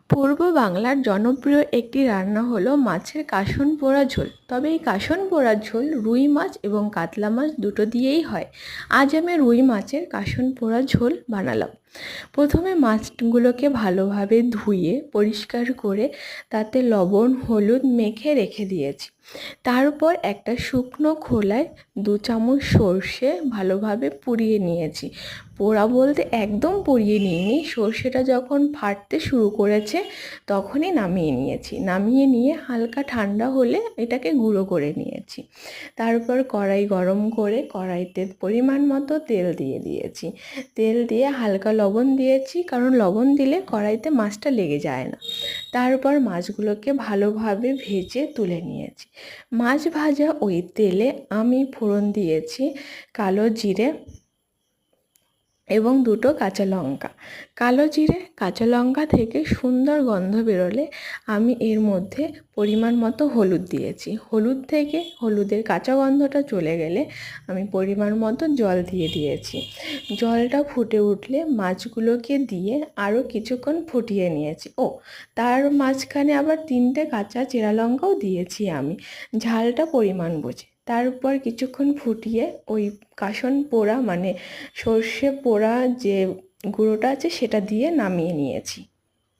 পূর্ব বাংলার জনপ্রিয় একটি রান্না হলো মাছের কাসন পোড়া ঝোল। তবে এই কাসন পোড়া ঝোল রুই মাছ এবং কাতলা মাছ দুটো দিয়েই হয়। আজ আমি রুই মাছের কাসন পোড়া ঝোল বানালাম। প্রথমে মাছগুলোকে ভালোভাবে ধুয়ে পরিষ্কার করে তাতে লবণ হলুদ মেখে রেখে দিয়েছি। তারপর একটা শুকনো খোলায় 2 চামচ সর্ষে ভালোভাবে পুড়িয়ে নিয়েছি। পোড়া বলতে একদম পুড়িয়ে নিইনি, সর্ষেটা যখন ফাটতে শুরু করেছে তখনই নামিয়ে নিয়েছি। নামিয়ে নিয়ে হালকা ঠান্ডা হলে এটাকে গুঁড়ো করে নিয়েছি। তারপর কড়াই গরম করে কড়াইতে পরিমাণ মতো তেল দিয়ে দিয়েছি। তেল দিয়ে হালকা লবণ দিয়েছি, কারণ লবণ দিলে কড়াইতে মাছটা লেগে যায় না। তারপর মাছগুলোকে ভালোভাবে ভেজে তুলে নিয়েছি। মাছ ভাজা ওই তেলে আমি ফোড়ন দিয়েছি কালো জিরে এবং 2টো কাঁচা লঙ্কা। কালো জিরে কাঁচা লঙ্কা থেকে সুন্দর গন্ধ বেরোলে আমি এর মধ্যে পরিমাণ মতো হলুদ দিয়েছি। হলুদ থেকে হলুদের কাঁচা গন্ধটা চলে গেলে আমি পরিমাণ মতো জল দিয়ে দিয়েছি। জলটা ফুটে উঠলে মাছগুলোকে দিয়ে আরও কিছুক্ষণ ফুটিয়ে নিয়েছি। তার মাঝখানে আবার 3টে কাঁচা চেরা লঙ্কাও দিয়েছি আমি, ঝালটা পরিমাণ বুঝে। তারপর কিছুক্ষণ ফুটিয়ে ওই কাসন পোড়া মানে সর্ষে পোড়া যে গুঁড়োটা আছে সেটা দিয়ে নামিয়ে নিয়েছি।